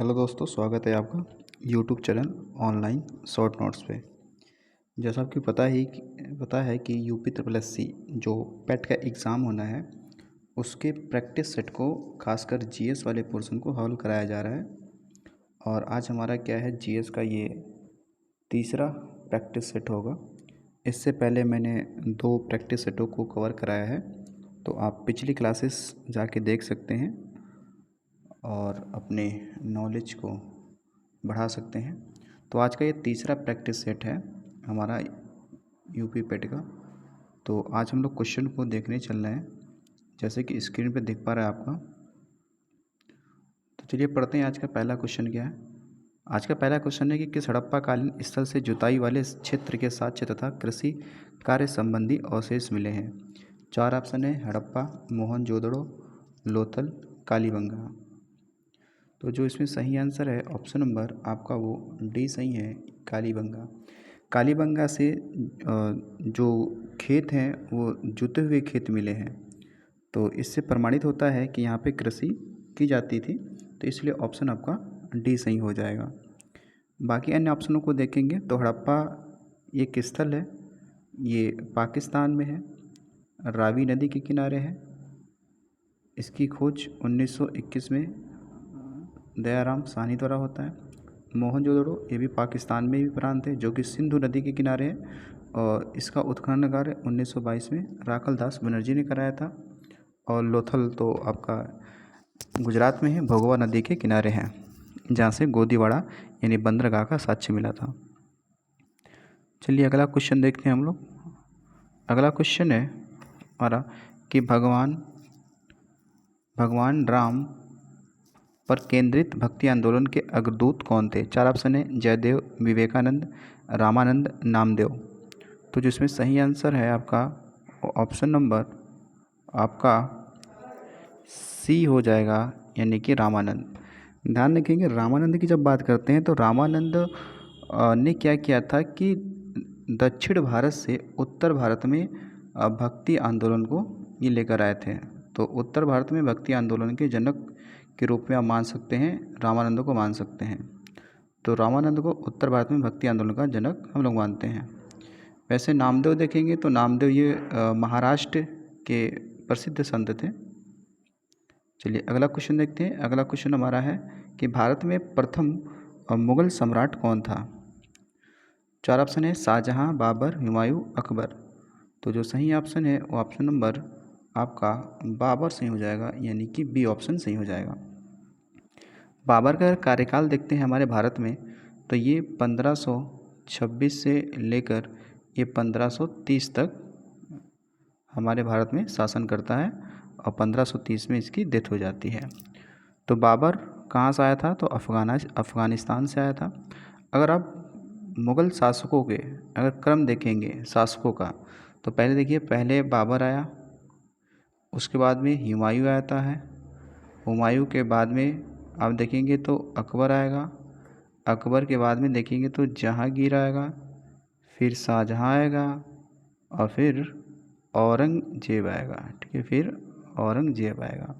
Hello दोस्तों, स्वागत है आपका YouTube channel online short notes पे। जैसा आपको पता है कि यूपी ट्रिपल एस सी जो पेट का एग्ज़ाम होना है, उसके प्रैक्टिस सेट को खासकर जीएस वाले पोर्शन को हल कराया जा रहा है। और आज हमारा क्या है, जीएस का ये तीसरा प्रैक्टिस सेट होगा। इससे पहले मैंने 2 प्रैक्टिस सेटों को कवर कराया है, तो आप पिछली क्लासेस जाके देख सकते हैं और अपने नॉलेज को बढ़ा सकते हैं। तो आज का ये तीसरा प्रैक्टिस सेट है हमारा यूपी पेट का। तो आज हम लोग क्वेश्चन को देखने चल रहे हैं, जैसे कि स्क्रीन पे दिख पा रहा है आपका। तो चलिए पढ़ते हैं। आज का पहला क्वेश्चन क्या है। आज का पहला क्वेश्चन है कि किस हड़प्पाकालीन स्थल से जुताई वाले क्षेत्र के साक्ष्य तथा कृषि कार्य संबंधी अवशेष मिले हैं। 4 ऑप्शन है: हड़प्पा, मोहनजोदड़ो, लोथल, कालीबंगा। तो जो इसमें सही आंसर है ऑप्शन नंबर आपका वो डी सही है, कालीबंगा। कालीबंगा से जो खेत हैं वो जुते हुए खेत मिले हैं। तो इससे प्रमाणित होता है कि यहाँ पे कृषि की जाती थी, तो इसलिए ऑप्शन आपका डी सही हो जाएगा। बाकी अन्य ऑप्शनों को देखेंगे तो हड़प्पा एक स्थल है, ये पाकिस्तान में है, रावी नदी के किनारे है। इसकी खोज 1921 में दयाराम साहनी द्वारा होता है। मोहनजोदड़ो ये भी पाकिस्तान में भी प्रांत है, जो कि सिंधु नदी के किनारे है, और इसका उत्खनन कार्य 1922 में राखल दास बनर्जी ने कराया था। और लोथल तो आपका गुजरात में है, भगवा नदी के किनारे है, जहाँ से गोदीवाड़ा यानी बंदरगाह का साक्ष्य मिला था। चलिए अगला क्वेश्चन देखते हैं हम लोग। अगला क्वेश्चन है हमारा कि भगवान राम पर केंद्रित भक्ति आंदोलन के अग्रदूत कौन थे। 4 ऑप्शन है: जयदेव, विवेकानंद, रामानंद, नामदेव। तो जिसमें सही आंसर है आपका ऑप्शन नंबर आपका सी हो जाएगा, यानी कि रामानंद। ध्यान रखेंगे, रामानंद की जब बात करते हैं तो रामानंद ने क्या किया था कि दक्षिण भारत से उत्तर भारत में भक्ति आंदोलन को ये लेकर आए थे। तो उत्तर भारत में भक्ति आंदोलन के जनक के रूप में आप मान सकते हैं, रामानंद को मान सकते हैं। तो रामानंद को उत्तर भारत में भक्ति आंदोलन का जनक हम लोग मानते हैं। वैसे नामदेव देखेंगे तो नामदेव ये महाराष्ट्र के प्रसिद्ध संत थे। चलिए अगला क्वेश्चन देखते हैं। अगला क्वेश्चन हमारा है कि भारत में प्रथम मुगल सम्राट कौन था। 4 ऑप्शन है: शाहजहाँ, बाबर, हुमायूं, अकबर। तो जो सही ऑप्शन है वो ऑप्शन नंबर आपका बाबर सही हो जाएगा, यानी कि बी ऑप्शन सही हो जाएगा। बाबर का कार्यकाल देखते हैं हमारे भारत में, तो ये 1526 से लेकर ये 1530 तक हमारे भारत में शासन करता है, और 1530 में इसकी डेथ हो जाती है। तो बाबर कहाँ से आया था, तो अफ़गानिस्तान से आया था। अगर आप मुग़ल शासकों के अगर क्रम देखेंगे शासकों का, तो पहले देखिए, पहले बाबर आया, उसके बाद में हुमायूं आता है, हुमायूं के बाद में आप देखेंगे तो अकबर आएगा, अकबर के बाद में देखेंगे तो जहांगीर आएगा, फिर शाहजहाँ आएगा, और फिर औरंगजेब आएगा। ठीक है, फिर औरंगजेब आएगा।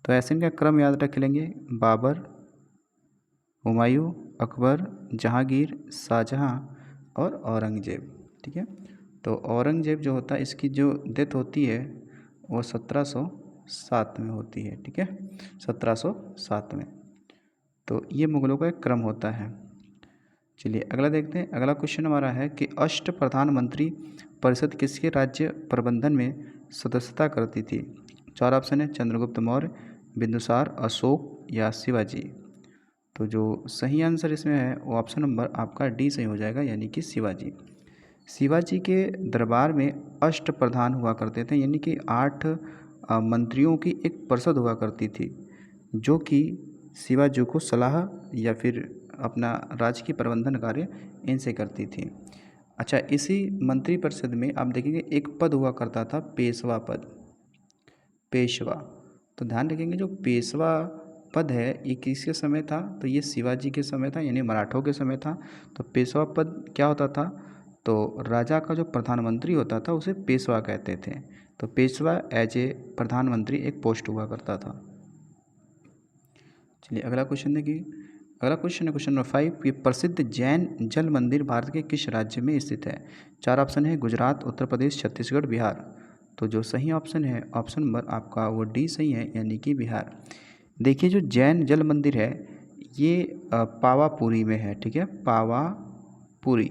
तो ऐसे इनका क्रम याद रख लेंगे: बाबर, हुमायूं, अकबर, जहांगीर, शाहजहाँ और औरंगजेब। ठीक है, तो औरंगजेब जो होता है, इसकी जो डेथ होती है वो 1707 में होती है। ठीक है, 1707 में। तो ये मुगलों का एक क्रम होता है। चलिए अगला देखते हैं। अगला क्वेश्चन हमारा है कि अष्ट प्रधानमंत्री परिषद किसके राज्य प्रबंधन में सदस्यता करती थी। 4 ऑप्शन है: चंद्रगुप्त मौर्य, बिंदुसार, अशोक या शिवाजी। तो जो सही आंसर इसमें है वो ऑप्शन नंबर आपका डी सही हो जाएगा, यानी कि शिवाजी। शिवाजी के दरबार में अष्ट प्रधान हुआ करते थे, यानी कि 8 मंत्रियों की एक परिषद हुआ करती थी, जो कि शिवाजी को सलाह या फिर अपना राजकीय प्रबंधन कार्य इनसे करती थी। अच्छा, इसी मंत्रिपरिषद में आप देखेंगे एक पद हुआ करता था, पेशवा पद, पेशवा। तो ध्यान रखेंगे, जो पेशवा पद है ये किसके समय था, तो ये शिवाजी के समय था, यानी मराठों के समय था। तो पेशवा पद क्या होता था, तो राजा का जो प्रधानमंत्री होता था उसे पेशवा कहते थे। तो पेशवा एज ए प्रधानमंत्री एक पोस्ट हुआ करता था। चलिए अगला क्वेश्चन देखिए। अगला क्वेश्चन है क्वेश्चन नंबर 5 कि प्रसिद्ध जैन जल मंदिर भारत के किस राज्य में स्थित है। 4 ऑप्शन है गुजरात, उत्तर प्रदेश, छत्तीसगढ़, बिहार। तो जो सही ऑप्शन है ऑप्शन नंबर आपका वो डी सही है, यानी कि बिहार। देखिए जो जैन जल मंदिर है ये पावापुरी में है, ठीक है, पावापुरी।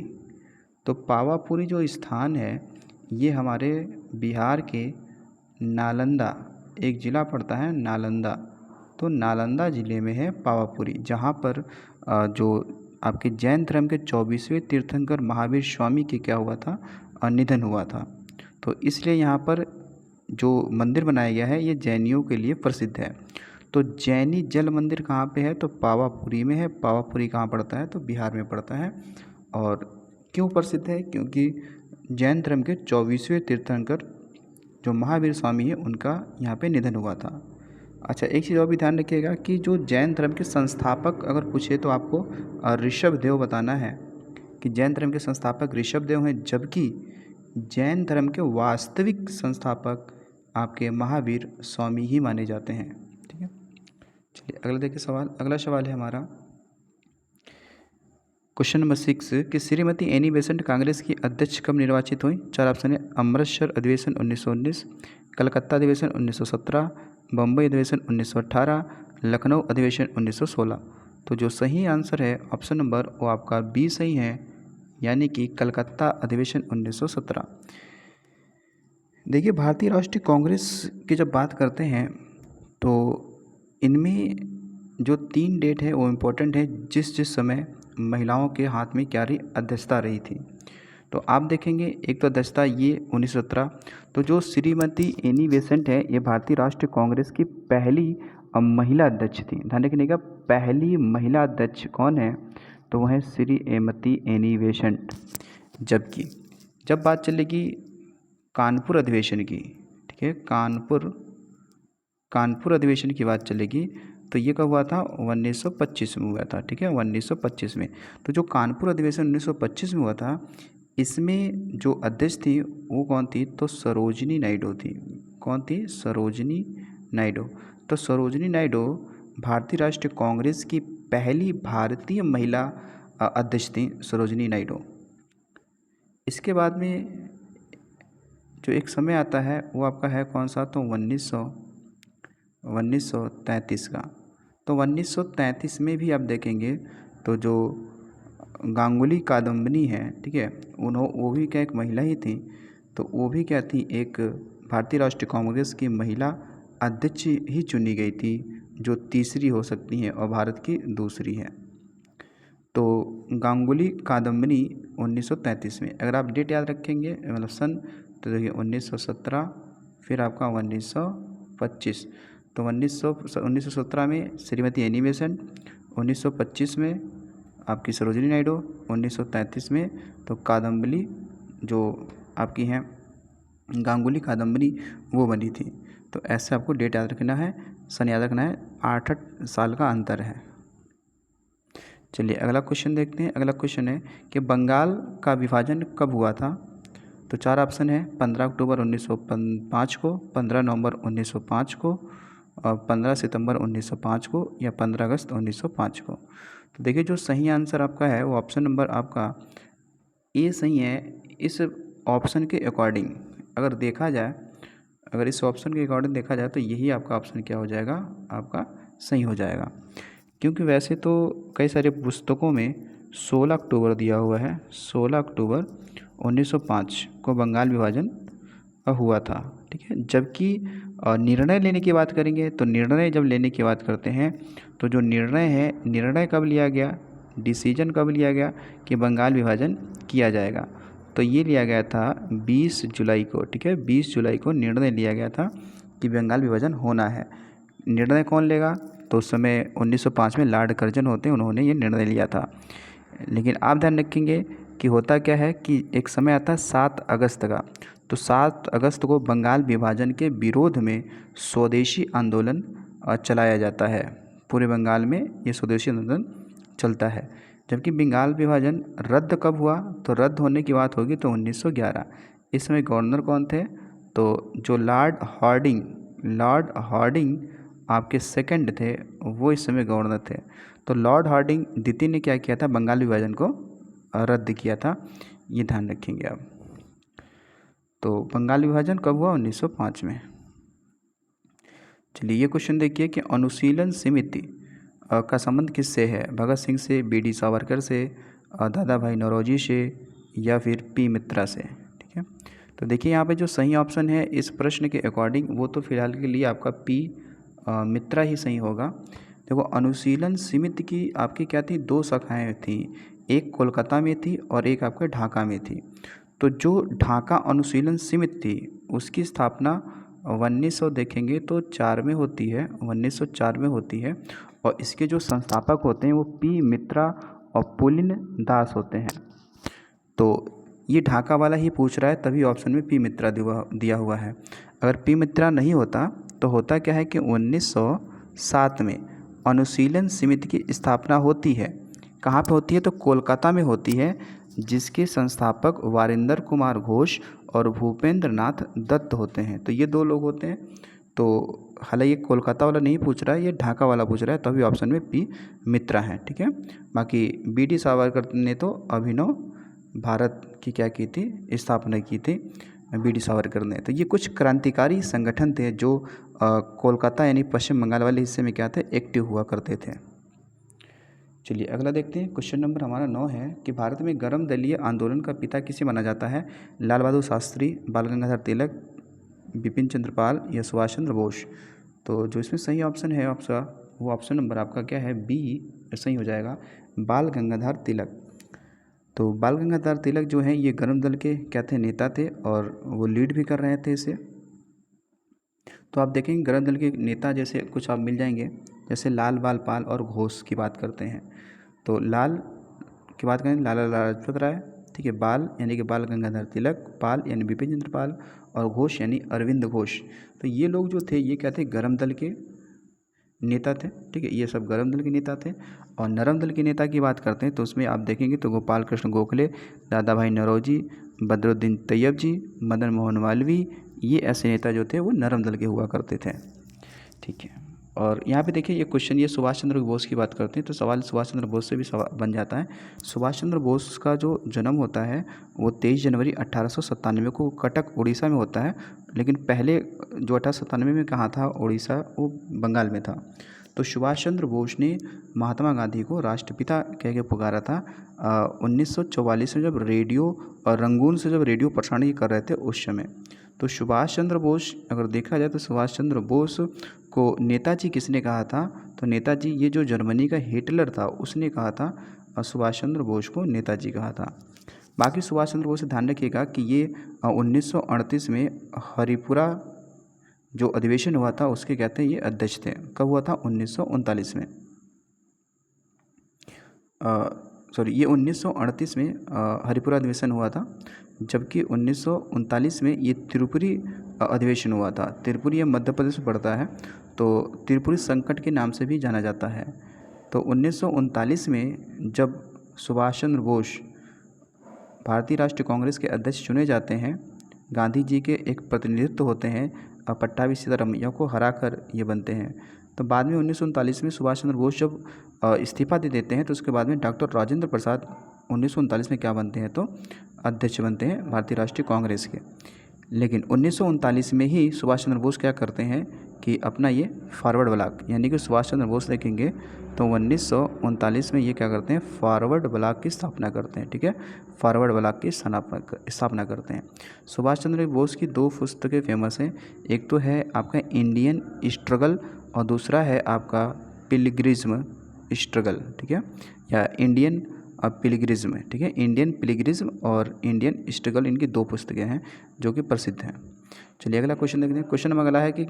तो पावापुरी जो स्थान है ये हमारे बिहार के नालंदा, एक ज़िला पड़ता है नालंदा, तो नालंदा ज़िले में है पावापुरी, जहाँ पर जो आपके जैन धर्म के 24वें तीर्थंकर महावीर स्वामी के क्या हुआ था, निधन हुआ था। तो इसलिए यहाँ पर जो मंदिर बनाया गया है ये जैनियों के लिए प्रसिद्ध है। तो जैनी जल मंदिर कहाँ पे है, तो पावापुरी में है। पावापुरी कहाँ पड़ता है, तो बिहार में पड़ता है। और क्यों प्रसिद्ध है, क्योंकि जैन धर्म के 24वें तीर्थंकर जो महावीर स्वामी है उनका यहाँ पे निधन हुआ था। अच्छा एक चीज़ और भी ध्यान रखिएगा कि जो जैन धर्म के संस्थापक अगर पूछे तो आपको ऋषभ देव बताना है कि जैन धर्म के संस्थापक ऋषभ देव हैं, जबकि जैन धर्म के वास्तविक संस्थापक आपके महावीर स्वामी ही माने जाते हैं। ठीक है, चलिए अगला देखिए सवाल। अगला सवाल है हमारा क्वेश्चन नंबर 6 कि श्रीमती एनी बेसेंट कांग्रेस की अध्यक्ष कब निर्वाचित हुई। 4 ऑप्शन है अमृतसर अधिवेशन 1919, कलकत्ता अधिवेशन 1917, बम्बई अधिवेशन 1918, लखनऊ अधिवेशन 1916। तो जो सही आंसर है ऑप्शन नंबर वो आपका बी सही है, यानी कि कलकत्ता अधिवेशन 1917। देखिए भारतीय राष्ट्रीय कांग्रेस की जब बात करते हैं तो इनमें जो 3 डेट है वो इम्पोर्टेंट है, जिस समय महिलाओं के हाथ में क्या रही, अध्यक्षता रही थी। तो आप देखेंगे एक तो अध्यक्षता ये 1917। तो जो श्रीमती एनी बेसेंट है ये भारतीय राष्ट्रीय कांग्रेस की पहली महिला अध्यक्ष थी। ध्यान रखने का, पहली महिला अध्यक्ष कौन है, तो वह है श्रीमती एनी बेसेंट। जबकि जब बात चलेगी कानपुर अधिवेशन की, ठीक है, कानपुर अधिवेशन की बात चलेगी तो ये कब हुआ था, 1925 में हुआ था। ठीक है, 1925 में। तो जो कानपुर अधिवेशन 1925 में हुआ था इसमें जो अध्यक्ष थी वो कौन थी, तो सरोजिनी नायडू थी। कौन थी, सरोजिनी नायडू। तो सरोजिनी नायडू भारतीय राष्ट्रीय कांग्रेस की पहली भारतीय महिला अध्यक्ष थी, सरोजिनी नायडू। इसके बाद में जो एक समय आता है वो आपका है कौन सा, तो 1933 का। तो 1933 में भी आप देखेंगे तो जो गांगुली कादम्बनी है, ठीक है, वो भी क्या एक महिला ही थी। तो वो भी क्या थी, एक भारतीय राष्ट्रीय कांग्रेस की महिला अध्यक्ष ही चुनी गई थी, जो तीसरी हो सकती हैं और भारत की दूसरी है। तो गांगुली कादम्बनी 1933 में। अगर आप डेट याद रखेंगे मतलब सन, तो देखिए 1917 फिर आपका 1925। तो 1917 में श्रीमती एनी बेसेंट, 1925 में आपकी सरोजिनी नायडू, 1933 में तो कादम्बनी जो आपकी हैं गांगुली कादम्बनी वो बनी थी। तो ऐसे आपको डेट याद रखना है, सन याद रखना है, 8 साल का अंतर है। चलिए अगला क्वेश्चन देखते हैं। अगला क्वेश्चन है कि बंगाल का विभाजन कब हुआ था। तो 4 ऑप्शन है 15 अक्टूबर 1905 को, 15 नवंबर 1905 को, और 15 सितंबर 1905 को, या 15 अगस्त 1905 को। तो देखिए जो सही आंसर आपका है वो ऑप्शन नंबर आपका ए सही है। इस ऑप्शन के अकॉर्डिंग अगर देखा जाए, अगर इस ऑप्शन के अकॉर्डिंग देखा जाए तो यही आपका ऑप्शन क्या हो जाएगा, आपका सही हो जाएगा। क्योंकि वैसे तो कई सारे पुस्तकों में 16 अक्टूबर दिया हुआ है, 16 अक्टूबर 1905 को बंगाल विभाजन हुआ था। ठीक है, जबकि निर्णय लेने की बात करेंगे तो निर्णय जब लेने की बात करते हैं तो जो निर्णय है, निर्णय कब लिया गया, डिसीजन कब लिया गया कि बंगाल विभाजन किया जाएगा, तो ये लिया गया था 20 जुलाई को। ठीक है, 20 जुलाई को निर्णय लिया गया था कि बंगाल विभाजन होना है। निर्णय कौन लेगा, तो उस समय 1905 में लॉर्ड कर्जन होते हैं, उन्होंने ये निर्णय लिया था। लेकिन आप ध्यान रखेंगे कि होता क्या है कि एक समय आता है 7 अगस्त का। तो 7 अगस्त को बंगाल विभाजन के विरोध में स्वदेशी आंदोलन चलाया जाता है। पूरे बंगाल में ये स्वदेशी आंदोलन चलता है। जबकि बंगाल विभाजन रद्द कब हुआ, तो रद्द होने की बात होगी तो 1911। इस समय गवर्नर कौन थे, तो जो लॉर्ड हॉर्डिंग आपके सेकंड थे वो इस समय गवर्नर थे। तो लॉर्ड हार्डिंग द्वितीय ने क्या किया था, बंगाल विभाजन को रद्द किया था, ये ध्यान रखेंगे आप। तो बंगाल विभाजन कब हुआ, 1905 में। चलिए ये क्वेश्चन देखिए कि अनुशीलन समिति का संबंध किससे है, भगत सिंह से, बी.डी. सावरकर से, दादा भाई नौरोजी से, या फिर पी मित्रा से। ठीक है, तो देखिए यहाँ पे जो सही ऑप्शन है इस प्रश्न के अकॉर्डिंग वो तो फिलहाल के लिए आपका पी मित्रा ही सही होगा। देखो अनुशीलन समिति की आपकी क्या थी, 2 शाखाएं थी, एक कोलकाता में थी और एक आपके ढाका में थी। तो जो ढाका अनुशीलन समिति थी उसकी स्थापना 1900 देखेंगे तो 4 में होती है, 1904 में होती है, और इसके जो संस्थापक होते हैं वो पी मित्रा और पुलिन दास होते हैं। तो ये ढाका वाला ही पूछ रहा है, तभी ऑप्शन में पी मित्रा दिया हुआ है। अगर पी मित्रा नहीं होता तो होता क्या है कि 1907 में अनुशीलन समिति की स्थापना होती है। कहाँ पे होती है, तो कोलकाता में होती है, जिसके संस्थापक वारिंदर कुमार घोष और भूपेंद्र नाथ दत्त होते हैं। तो ये 2 लोग होते हैं। तो हालांकि ये कोलकाता वाला नहीं पूछ रहा है, ये ढाका वाला पूछ रहा है, तभी ऑप्शन में पी मित्रा है। ठीक है, बाकी बी.डी. सावरकर ने तो अभिनव भारत की क्या की थी, स्थापना की थी बी.डी. सावरकर ने। तो ये कुछ क्रांतिकारी संगठन थे जो कोलकाता यानी पश्चिम बंगाल वाले हिस्से में क्या थे, एक्टिव हुआ करते थे। चलिए अगला देखते हैं। क्वेश्चन नंबर हमारा 9 है कि भारत में गर्म दलीय आंदोलन का पिता किसे माना जाता है, लाल बहादुर शास्त्री, बाल गंगाधर तिलक, बिपिन चंद्र पाल या सुभाष चंद्र बोस। तो जो इसमें सही ऑप्शन है आपका वो ऑप्शन नंबर आपका क्या है, बी सही हो जाएगा, बाल गंगाधर तिलक। तो बाल गंगाधर तिलक जो हैं ये गर्म दल के क्या थे, नेता थे, और वो लीड भी कर रहे थे इसे। तो आप देखेंगे गर्म दल के नेता जैसे कुछ आप मिल जाएंगे, जैसे लाल बाल पाल और घोष की बात करते हैं। तो लाल की बात करें लाला लाजपत राय, ठीक है, बाल यानी कि बाल गंगाधर तिलक, पाल यानी बिपिन चंद्र पाल, और घोष यानी अरविंद घोष। तो ये लोग जो थे ये क्या थे, गर्म दल के नेता थे। ठीक है, ये सब गर्म दल के नेता थे। और नरम दल के नेता की बात करते हैं तो उसमें आप देखेंगे तो गोपाल कृष्ण गोखले, दादा भाई नौरोजी, बदरुद्दीन तैयब जी, मदन मोहन मालवीय, ये ऐसे नेता जो थे वो नरम दल के हुआ करते थे। ठीक है, और यहाँ पे देखिए ये क्वेश्चन, ये सुभाष चंद्र बोस की बात करते हैं तो सवाल सुभाष चंद्र बोस से भी सवाल बन जाता है। सुभाष चंद्र बोस का जो जन्म होता है वो 23 जनवरी 1897 को कटक उड़ीसा में होता है, लेकिन पहले जो 1897 में कहाँ था, उड़ीसा, वो बंगाल में था। तो सुभाष चंद्र बोस ने महात्मा गांधी को राष्ट्रपिता कह के पुकारा था 1944 में, जब रेडियो और रंगून से जब रेडियो प्रसारण कर रहे थे उस समय। तो सुभाष चंद्र बोस अगर देखा जाए तो सुभाष चंद्र बोस को नेताजी किसने कहा था, तो नेताजी ये जो जर्मनी का हिटलर था उसने कहा था, और सुभाष चंद्र बोस को नेताजी कहा था। बाकी सुभाष चंद्र बोस से ध्यान रखिएगा कि ये 1938 में हरिपुरा जो अधिवेशन हुआ था उसके कहते हैं ये अध्यक्ष थे। कब हुआ था, 1939 में, सॉरी ये 1938 में हरिपुरा अधिवेशन हुआ था, जबकि 1939 में ये त्रिपुरी अधिवेशन हुआ था। त्रिपुरी मध्य प्रदेश में पड़ता है, तो त्रिपुरी संकट के नाम से भी जाना जाता है। तो 1939 में जब सुभाष चंद्र बोस भारतीय राष्ट्रीय कांग्रेस के अध्यक्ष चुने जाते हैं, गांधी जी के एक प्रतिनिधित्व होते हैं, पट्टाभी सीतारामैया को हराकर ये बनते हैं। तो बाद में 1939 में सुभाष चंद्र बोस जब इस्तीफा दे देते हैं तो उसके बाद में डॉक्टर राजेंद्र प्रसाद 1939 में क्या बनते हैं, तो अध्यक्ष बनते हैं भारतीय राष्ट्रीय कांग्रेस के। लेकिन 1939 में ही सुभाष चंद्र बोस क्या करते हैं कि अपना ये फॉरवर्ड ब्लॉक, यानी कि सुभाष चंद्र बोस देखेंगे तो 1939 में ये क्या करते हैं, फॉरवर्ड ब्लॉक की स्थापना करते हैं। ठीक है, फॉरवर्ड ब्लॉक की स्थापना करते हैं। सुभाष चंद्र बोस की 2 पुस्तकें फेमस हैं, एक तो है आपका इंडियन स्ट्रगल और दूसरा है आपका पिलग्रिज्म स्ट्रगल। ठीक है, या इंडियन पिलग्रिज्म। ठीक है, इंडियन पिलग्रिज्म और इंडियन स्ट्रगल, इनकी 2 पुस्तकें हैं जो कि प्रसिद्ध हैं। चलिए अगला क्वेश्चन देखते हैं। क्वेश्चन नंबर अगला है कि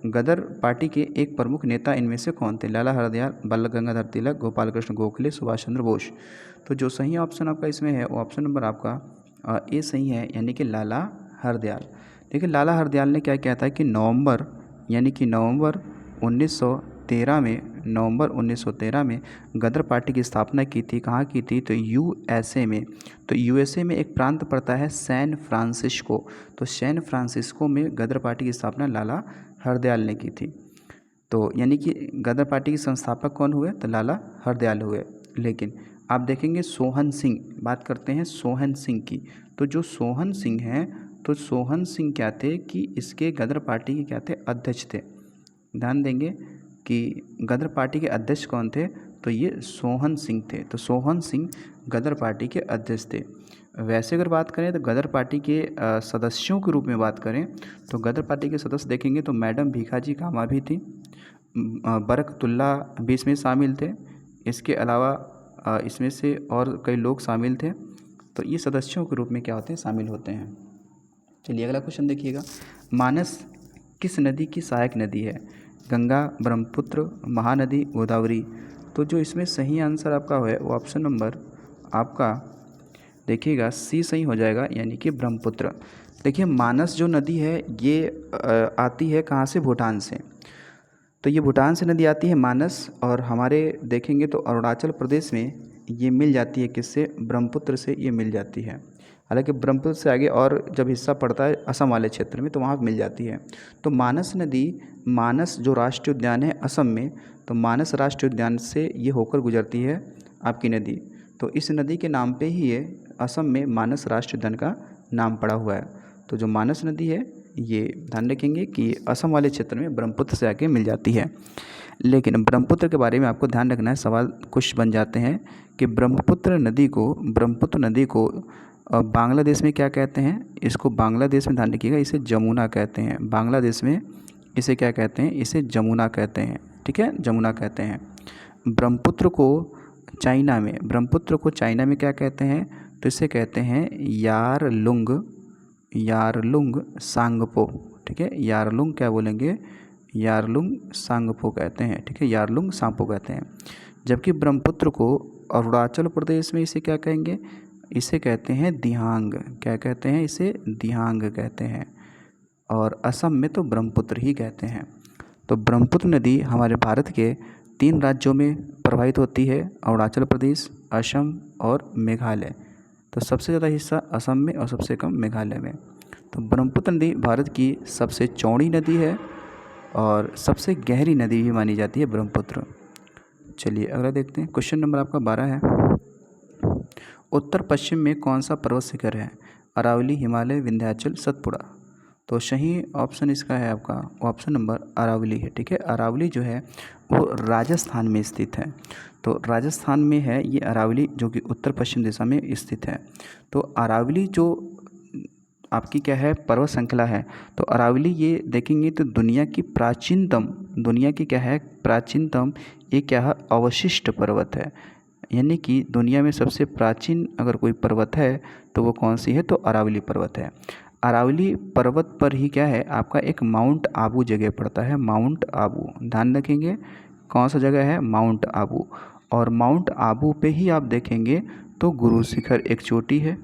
गदर पार्टी के एक प्रमुख नेता इनमें से कौन थे, लाला हरदयाल, बाल गंगाधर तिलक, गोपाल कृष्ण गोखले, सुभाष चंद्र बोस। तो जो सही ऑप्शन आपका इसमें है वो ऑप्शन नंबर आपका ए सही है, यानी कि लाला हरदयाल। देखिए लाला हरदयाल ने क्या किया था कि नवंबर 1913 में गदर पार्टी की स्थापना की थी। कहाँ की थी, तो यूएसए में। तो यूएसए में एक प्रांत पड़ता है सैन फ्रांसिस्को, तो सैन फ्रांसिस्को में गदर पार्टी की स्थापना लाला हरदयाल ने की थी। तो यानी कि गदर पार्टी के संस्थापक कौन हुए? तो लाला हरदयाल हुए। लेकिन आप देखेंगे सोहन सिंह, बात करते हैं सोहन सिंह की, तो जो सोहन सिंह हैं, तो सोहन सिंह क्या थे कि इसके गदर पार्टी के क्या थे? अध्यक्ष थे। ध्यान देंगे कि गदर पार्टी के अध्यक्ष कौन थे? तो ये सोहन सिंह थे। तो सोहन सिंह गदर पार्टी के अध्यक्ष थे। वैसे अगर बात करें तो गदर पार्टी के सदस्यों के रूप में बात करें तो गदर पार्टी के सदस्य देखेंगे तो मैडम भीखाजी कामा भी थी, बरकतुल्ला भी इसमें शामिल थे। इसके अलावा इसमें से और कई लोग शामिल थे। तो ये सदस्यों के रूप में क्या होते हैं? शामिल होते हैं। चलिए अगला क्वेश्चन देखिएगा, मानस किस नदी की सहायक नदी है? गंगा, ब्रह्मपुत्र, महानदी, गोदावरी। तो जो इसमें सही आंसर आपका है वो ऑप्शन नंबर आपका देखिएगा सी सही हो जाएगा, यानी कि ब्रह्मपुत्र। देखिए मानस जो नदी है ये आती है कहाँ से? भूटान से। तो ये भूटान से नदी आती है मानस, और हमारे देखेंगे तो अरुणाचल प्रदेश में ये मिल जाती है किससे? ब्रह्मपुत्र से ये मिल जाती है। हालांकि ब्रह्मपुत्र से आगे और जब हिस्सा पड़ता है असम वाले क्षेत्र में तो वहाँ मिल जाती है। तो मानस नदी, मानस जो राष्ट्रीय उद्यान है असम में, तो मानस राष्ट्रीय उद्यान से ये होकर गुजरती है आपकी नदी। तो इस नदी के नाम पे ही ये असम में मानस राष्ट्रीय उद्यान का नाम पड़ा हुआ है। तो जो मानस नदी है ये ध्यान रखेंगे कि असम वाले क्षेत्र में ब्रह्मपुत्र से आके मिल जाती है। लेकिन ब्रह्मपुत्र के बारे में आपको ध्यान रखना है, सवाल कुछ बन जाते हैं कि ब्रह्मपुत्र नदी को बांग्लादेश में क्या कहते हैं? इसको बांग्लादेश में ध्यान रखिएगा, इसे जमुना कहते हैं। बांग्लादेश में इसे क्या कहते हैं? इसे जमुना कहते हैं। ठीक है, जमुना कहते हैं। ब्रह्मपुत्र को चाइना में क्या कहते हैं? तो इसे कहते हैं यारलुंग सांगपो। ठीक है, यारलुंग क्या बोलेंगे? यारलुंग सांगपो कहते हैं। ठीक है, यारलुंग सांगपो कहते हैं। जबकि ब्रह्मपुत्र को अरुणाचल प्रदेश में इसे क्या कहेंगे? इसे कहते हैं दिहांग। क्या कहते हैं? इसे दिहांग कहते हैं। और असम में तो ब्रह्मपुत्र ही कहते हैं। तो ब्रह्मपुत्र नदी हमारे भारत के 3 राज्यों में प्रवाहित होती है, अरुणाचल प्रदेश, असम और मेघालय। तो सबसे ज़्यादा हिस्सा असम में और सबसे कम मेघालय में। तो ब्रह्मपुत्र नदी भारत की सबसे चौड़ी नदी है और सबसे गहरी नदी भी मानी जाती है ब्रह्मपुत्र। चलिए अगला देखते हैं, क्वेश्चन नंबर आपका 12 है, उत्तर पश्चिम में कौन सा पर्वत शिखर है? अरावली, हिमालय, विंध्याचल, सतपुड़ा। तो सही ऑप्शन इसका है आपका ऑप्शन नंबर अरावली है। ठीक है, अरावली जो है वो राजस्थान में स्थित है। तो राजस्थान में है ये अरावली, जो कि उत्तर पश्चिम दिशा में स्थित है। तो अरावली जो आपकी क्या है? पर्वत श्रृंखला है। तो अरावली ये देखेंगे तो दुनिया की क्या है? प्राचीनतम ये क्या है? अवशिष्ट पर्वत है। यानी कि दुनिया में सबसे प्राचीन अगर कोई पर्वत है तो वो कौन सी है? तो अरावली पर्वत है। अरावली पर्वत पर ही क्या है? आपका एक माउंट आबू जगह पड़ता है, माउंट आबू। ध्यान रखेंगे कौन सा जगह है? माउंट आबू। और माउंट आबू पे ही आप देखेंगे तो गुरु शिखर एक चोटी है,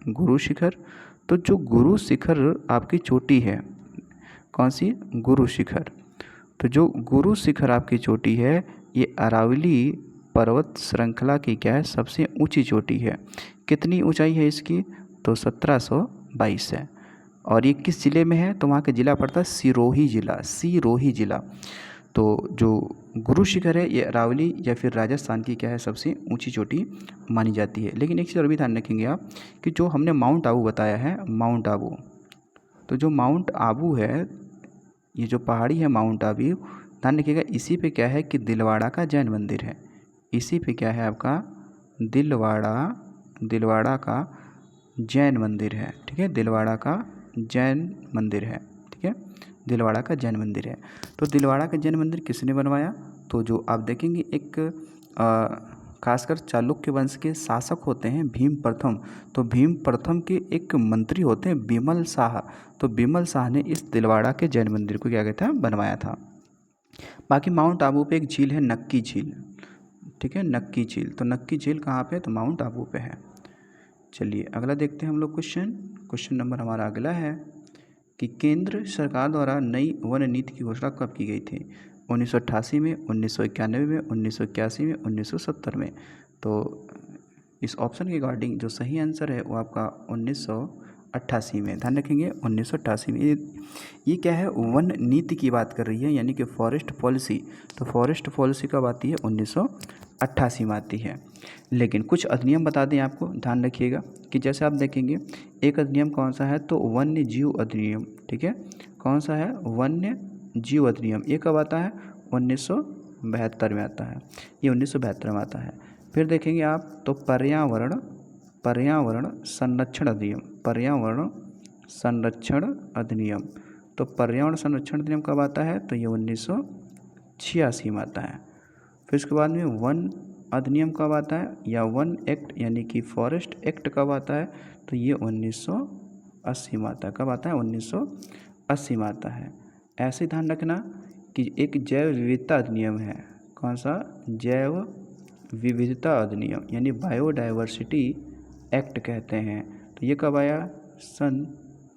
गुरु शिखर। तो जो गुरु शिखर आपकी चोटी है, कौन सी? गुरु शिखर। तो जो गुरु शिखर आपकी चोटी है ये अरावली पर्वत श्रृंखला की क्या है? सबसे ऊंची चोटी है। कितनी ऊंचाई है इसकी? तो 1722 है। और ये किस ज़िले में है? तो वहाँ का ज़िला पड़ता है सिरोही ज़िला। तो जो गुरु शिखर है ये अरावली या फिर राजस्थान की क्या है? सबसे ऊंची चोटी मानी जाती है। लेकिन एक चीज़ और भी ध्यान रखेंगे आप कि जो हमने माउंट आबू बताया है, माउंट आबू, तो जो माउंट आबू है, ये जो पहाड़ी है माउंट आबू, ध्यान रखिएगा इसी पे क्या है कि दिलवाड़ा का जैन मंदिर है। इसी पे क्या है आपका? दिलवाड़ा का जैन मंदिर है। ठीक है, दिलवाड़ा का जैन मंदिर है। ठीक है, दिलवाड़ा का जैन मंदिर है। तो दिलवाड़ा का जैन मंदिर किसने बनवाया? तो जो आप देखेंगे एक खासकर चालुक्य वंश के शासक होते हैं भीम प्रथम। तो भीम प्रथम के एक मंत्री होते हैं बिमल शाह। तो बिमल शाह ने इस दिलवाड़ा के जैन मंदिर को क्या कहता है? बनवाया था। बाकी माउंट आबू पे एक झील है, नक्की झील। ठीक है, नक्की झील। तो नक्की झील कहाँ पे? तो माउंट आबू पे है। चलिए अगला देखते हैं हम लोग क्वेश्चन नंबर हमारा अगला है कि केंद्र सरकार द्वारा नई वन नीति की घोषणा कब की गई थी? 1988 में, 1991 में, 1981 में, 1970 में। तो इस ऑप्शन के अकॉर्डिंग जो सही आंसर है वो आपका 1988 में, ध्यान रखेंगे 1988 में। ये क्या है, वन नीति की बात कर रही है, यानी कि फॉरेस्ट पॉलिसी। तो फॉरेस्ट पॉलिसी कब आती है, 1988 में आती है। लेकिन कुछ अधिनियम बता दें आपको, ध्यान रखिएगा कि जैसे आप देखेंगे एक अधिनियम कौन सा है, तो वन्य जीव अधिनियम, ठीक है। कौन सा है, वन्य जीव अधिनियम। ये कब आता है, 1972 में आता है, ये 1972 में आता है। फिर देखेंगे आप तो पर्यावरण संरक्षण अधिनियम, पर्यावरण संरक्षण अधिनियम। तो पर्यावरण संरक्षण अधिनियम कब आता है, तो ये 1986 में आता है। फिर उसके बाद में वन अधिनियम कब आता है, या वन एक्ट यानी कि फॉरेस्ट एक्ट कब आता है, तो ये 1980 में आता है। कब आता है, 1980 में आता है। ऐसे ध्यान रखना कि एक जैव विविधता अधिनियम है, कौन सा, जैव विविधता अधिनियम, यानी बायोडाइवर्सिटी एक्ट कहते हैं। तो ये कब आया, सन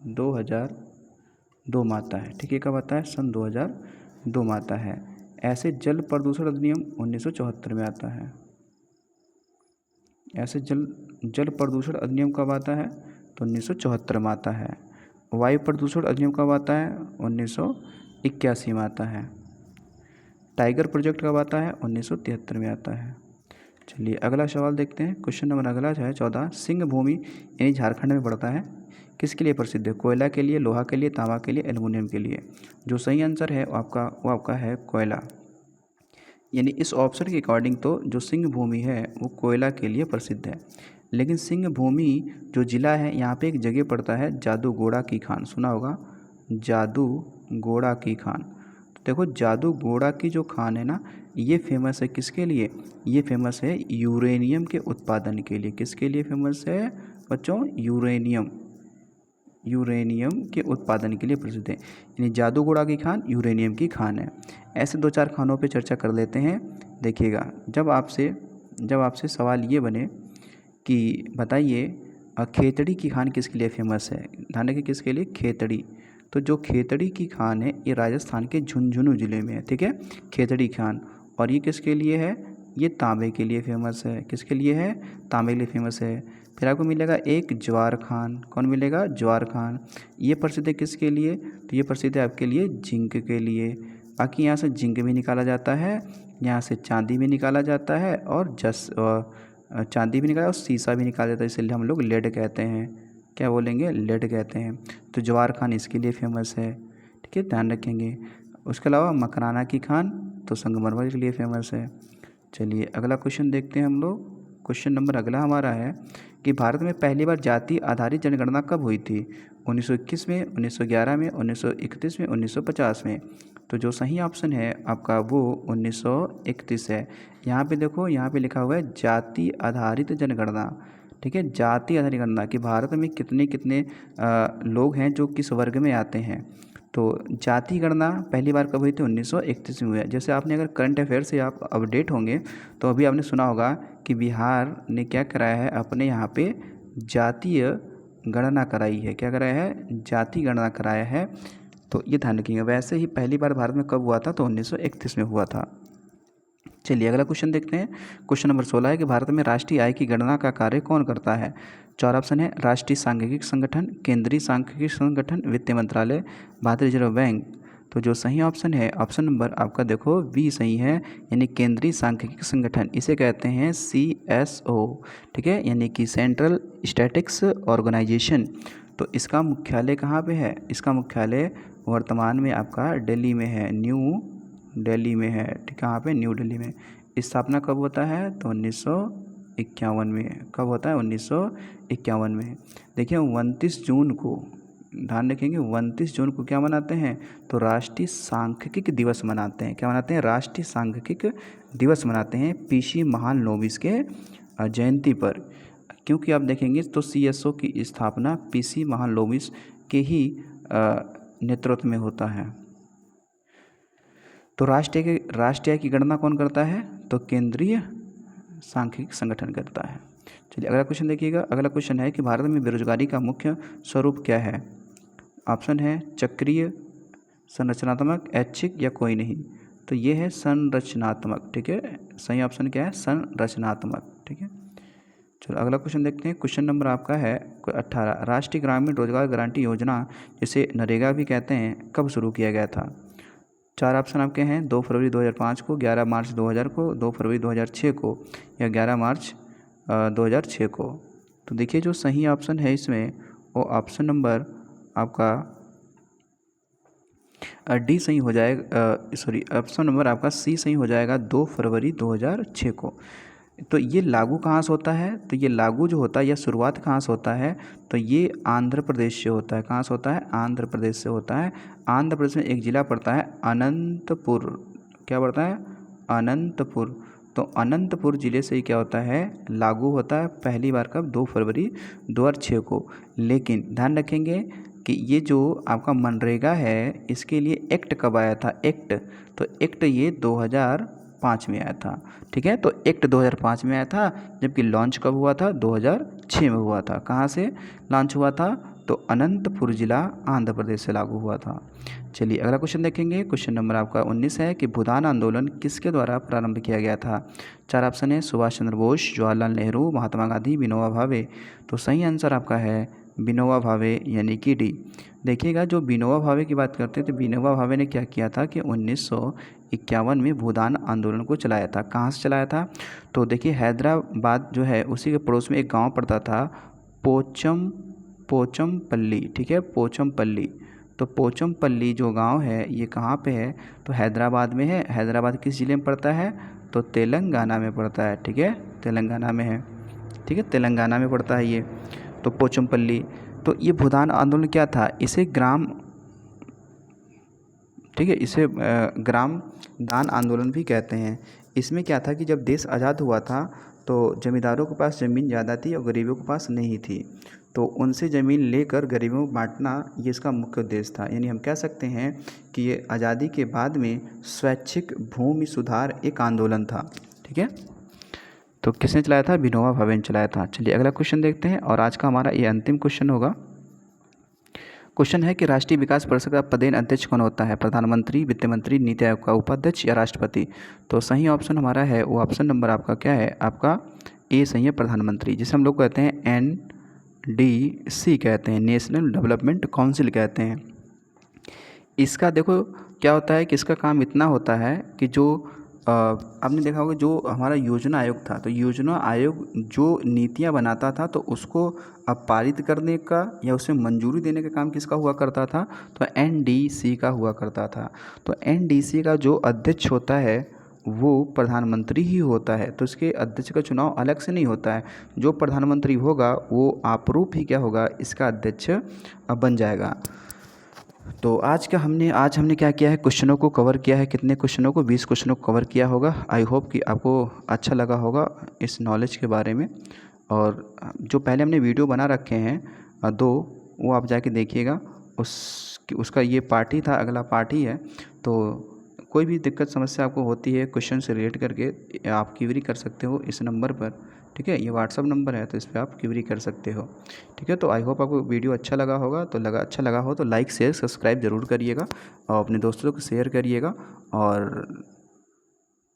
2002 में आता है, ठीक है। कब आता है, सन 2002 में आता है। ऐसे जल प्रदूषण अधिनियम 1974 में आता है। ऐसे जल प्रदूषण अधिनियम कब आता है, तो 1974 में आता है। वायु प्रदूषण अधिनियम कब आता है, 1981 में आता है। टाइगर प्रोजेक्ट कब आता है, 1973 में आता है। चलिए अगला सवाल देखते हैं। क्वेश्चन नंबर अगला है 14। सिंह भूमि यानी झारखंड में पड़ता है, किसके लिए प्रसिद्ध है, कोयला के लिए, लोहा के लिए, तांबा के लिए, एल्युमिनियम के लिए। जो सही आंसर है वो आपका है कोयला। यानी इस ऑप्शन के अकॉर्डिंग तो जो सिंह भूमि है वो कोयला के लिए प्रसिद्ध है। लेकिन सिंह भूमि जो ज़िला है, यहाँ पे एक जगह पड़ता है जादूगोड़ा की खान, सुना होगा, जादूगोड़ा की खान। तो देखो जादूगोड़ा की जो खान है ना, ये फेमस है किसके लिए, ये फेमस है यूरेनियम के उत्पादन के लिए। किसके लिए फेमस है बच्चों, यूरेनियम के उत्पादन के लिए प्रसिद्ध है। यानी जादूगोड़ा की खान यूरेनियम की खान है। ऐसे 2-4 खानों पे चर्चा कर लेते हैं। देखिएगा, जब आपसे सवाल ये बने कि बताइए खेतड़ी की खान किसके लिए फेमस है, ध्यान रखिए किसके लिए, खेतड़ी। तो जो खेतड़ी की खान है ये राजस्थान के झुंझुनू ज़िले में है, ठीक है, खेतड़ी खान। और ये किसके लिए है, ये तांबे के लिए फेमस है। किसके लिए है, तांबे के लिए फेमस है। फिर आपको मिलेगा एक ज्वार खान, कौन मिलेगा, ज्वार खान। ये प्रसिद्ध है किसके लिए, तो ये प्रसिद्ध है आपके लिए जिंक के लिए। बाकी यहाँ से जिंक भी निकाला जाता है, यहाँ से चांदी भी निकाला जाता है, और चांदी भी निकाला और शीशा भी निकाला जाता है, इसलिए हम लोग लेड कहते हैं। क्या बोलेंगे, लेड कहते हैं। तो ज्वार खान इसके लिए फेमस है, ठीक है, ध्यान रखेंगे। उसके अलावा मकराना की खान तो संगमरमर के लिए फेमस है। चलिए अगला क्वेश्चन देखते हैं हम लोग। क्वेश्चन नंबर अगला हमारा है कि भारत में पहली बार जाति आधारित जनगणना कब हुई थी, 1921 में, 1911 में, 1931 में, 1950 में। तो जो सही ऑप्शन है आपका वो 1931 है। यहाँ पे देखो, यहाँ पे लिखा हुआ है जाति आधारित जनगणना, ठीक है, जाति आधारित गणना कि भारत में कितने कितने लोग हैं जो किस वर्ग में आते हैं। तो जाति गणना पहली बार कब हुई थी, 1931 में हुआ। जैसे आपने अगर करंट अफेयर से आप अपडेट होंगे तो अभी आपने सुना होगा कि बिहार ने क्या कराया है, अपने यहाँ पे जातीय गणना कराई है। क्या कराया है, जाति गणना कराया है। तो ये ध्यान रखिएगा। वैसे ही पहली बार भारत में कब हुआ था, तो 1931 में हुआ था। चलिए अगला क्वेश्चन देखते हैं। क्वेश्चन नंबर 16 है कि भारत में राष्ट्रीय आय की गणना का कार्य कौन करता है। 4 ऑप्शन है, राष्ट्रीय सांख्यिकी संगठन, केंद्रीय सांख्यिकी संगठन, वित्त मंत्रालय, भारतीय रिजर्व बैंक। तो जो सही ऑप्शन है, ऑप्शन नंबर आपका देखो बी सही है, यानी केंद्रीय सांख्यिकी संगठन। इसे कहते हैं CSO, ठीक है, यानी कि सेंट्रल स्टैटिस्टिक्स ऑर्गेनाइजेशन। तो इसका मुख्यालय कहाँ पे है, इसका मुख्यालय वर्तमान में आपका दिल्ली में है, न्यू दिल्ली में है, ठीक है, कहाँ पे, न्यू दिल्ली में। स्थापना कब होता है, तो 1951 में। कब होता है, 1951 में। देखिए 29 जून को, ध्यान रखेंगे 29 जून को क्या मनाते हैं, तो राष्ट्रीय सांख्यिकी दिवस मनाते हैं। क्या मनाते हैं, राष्ट्रीय सांख्यिकी दिवस मनाते हैं, PC महालनोबिस के जयंती पर। क्योंकि आप देखेंगे तो CSO की स्थापना PC महालनोबिस के ही नेतृत्व में होता है। तो राष्ट्रीय की गणना कौन करता है, तो केंद्रीय सांख्यिकी संगठन करता है। चलिए अगला क्वेश्चन देखिएगा। अगला क्वेश्चन है कि भारत में बेरोजगारी का मुख्य स्वरूप क्या है। ऑप्शन है चक्रीय, संरचनात्मक, ऐच्छिक या कोई नहीं। तो ये है संरचनात्मक, ठीक है, सही ऑप्शन क्या है, संरचनात्मक, ठीक है। चलो अगला क्वेश्चन देखते हैं। क्वेश्चन नंबर आपका है 18, राष्ट्रीय ग्रामीण रोजगार गारंटी योजना जिसे नरेगा भी कहते हैं कब शुरू किया गया था? 4 ऑप्शन आपके हैं, 2 फरवरी 2005 को, 11 मार्च 2000 को, 2 फरवरी 2006 को या 11 मार्च 2006 को। तो देखिए जो सही ऑप्शन है इसमें वो ऑप्शन नंबर आपका डी सही हो जाएगा, सॉरी ऑप्शन नंबर आपका सी सही हो जाएगा, 2 फरवरी 2006 को। तो ये लागू कहाँ से होता है? तो ये लागू जो होता है या शुरुआत कहाँ से होता है? तो ये आंध्र प्रदेश से होता है। कहाँ से होता है? आंध्र प्रदेश से होता है। आंध्र प्रदेश में एक ज़िला पड़ता है अनंतपुर। क्या पड़ता है? अनंतपुर। तो अनंतपुर ज़िले से ही क्या होता है? लागू होता है पहली बार कब? 2 फरवरी 2006 को। लेकिन ध्यान रखेंगे कि ये जो आपका मनरेगा है इसके लिए एक्ट कब आया था? एक्ट, तो एक्ट ये 2005 में आया था। ठीक है, तो एक्ट 2005 में आया था, जबकि लॉन्च कब हुआ था? 2006 में हुआ था। कहाँ से लॉन्च हुआ था? तो अनंतपुर ज़िला आंध्र प्रदेश से लागू हुआ था। चलिए अगला क्वेश्चन देखेंगे। क्वेश्चन नंबर आपका 19 है कि भूदान आंदोलन किसके द्वारा प्रारंभ किया गया था? 4 ऑप्शन है, सुभाष चंद्र बोस, जवाहरलाल नेहरू, महात्मा गांधी, विनोबा भावे। तो सही आंसर आपका है विनोबा भावे यानी कि डी। देखिएगा जो विनोबा भावे की बात करते हैं तो विनोबा भावे ने क्या किया था कि 1951 में भूदान आंदोलन को चलाया था। कहाँ से चलाया था? तो देखिए हैदराबाद जो है उसी के पड़ोस में एक गांव पड़ता था पोचमपल्ली। ठीक है, पोचमपल्ली। तो पोचमपल्ली जो गांव है ये कहाँ पे है? तो हैदराबाद में है। हैदराबाद किस ज़िले में पड़ता है? तो तेलंगाना में पड़ता है। ठीक है, तेलंगाना में है। ठीक है, तेलंगाना में पड़ता है ये तो पोचमपल्ली। तो ये भूदान आंदोलन क्या था? इसे ग्राम, ठीक है, इसे ग्राम दान आंदोलन भी कहते हैं। इसमें क्या था कि जब देश आज़ाद हुआ था तो जमींदारों के पास ज़मीन ज़्यादा थी और गरीबों के पास नहीं थी, तो उनसे ज़मीन लेकर गरीबों को बांटना ये इसका मुख्य उद्देश्य था। यानी हम कह सकते हैं कि ये आज़ादी के बाद में स्वैच्छिक भूमि सुधार एक आंदोलन था। ठीक है, तो किसने चलाया था? विनोबा भावे ने चलाया था। चलिए अगला क्वेश्चन देखते हैं और आज का हमारा ये अंतिम क्वेश्चन होगा। क्वेश्चन है कि राष्ट्रीय विकास परिषद का पदेन अध्यक्ष कौन होता है? प्रधानमंत्री, वित्त मंत्री, नीति आयोग का उपाध्यक्ष या राष्ट्रपति? तो सही ऑप्शन हमारा है वो ऑप्शन नंबर आपका क्या है? आपका ए सही है, प्रधानमंत्री, जिसे हम लोग कहते हैं NDC कहते हैं, नेशनल डेवलपमेंट काउंसिल कहते हैं। इसका देखो क्या होता है कि इसका काम इतना होता है कि जो आपने देखा होगा जो हमारा योजना आयोग था, तो योजना आयोग जो नीतियां बनाता था तो उसको अब पारित करने का या उसे मंजूरी देने का काम किसका हुआ करता था? तो NDC का हुआ करता था। तो NDC का जो अध्यक्ष होता है वो प्रधानमंत्री ही होता है। तो इसके अध्यक्ष का चुनाव अलग से नहीं होता है, जो प्रधानमंत्री होगा वो आपरूप ही क्या होगा? इसका अध्यक्ष बन जाएगा। तो आज हमने क्या किया है? क्वेश्चनों को कवर किया है। कितने क्वेश्चनों को? 20 क्वेश्चनों को कवर किया होगा। आई होप कि आपको अच्छा लगा होगा इस नॉलेज के बारे में। और जो पहले हमने वीडियो बना रखे हैं 2, वो आप जाके देखिएगा। उसका ये पार्ट ही था, अगला पार्ट ही है। तो कोई भी दिक्कत समस्या आपको होती है क्वेश्चन से रिलेट करके आप क्वेरी कर सकते हो इस नंबर पर। ठीक है, ये व्हाट्सअप नंबर है तो इस पर आप क्वेरी कर सकते हो। ठीक है, तो आई होप आपको वीडियो अच्छा लगा होगा। तो अच्छा लगा हो तो लाइक शेयर सब्सक्राइब ज़रूर करिएगा और अपने दोस्तों को शेयर करिएगा। और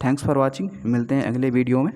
थैंक्स फॉर वॉचिंग। मिलते हैं अगले वीडियो में।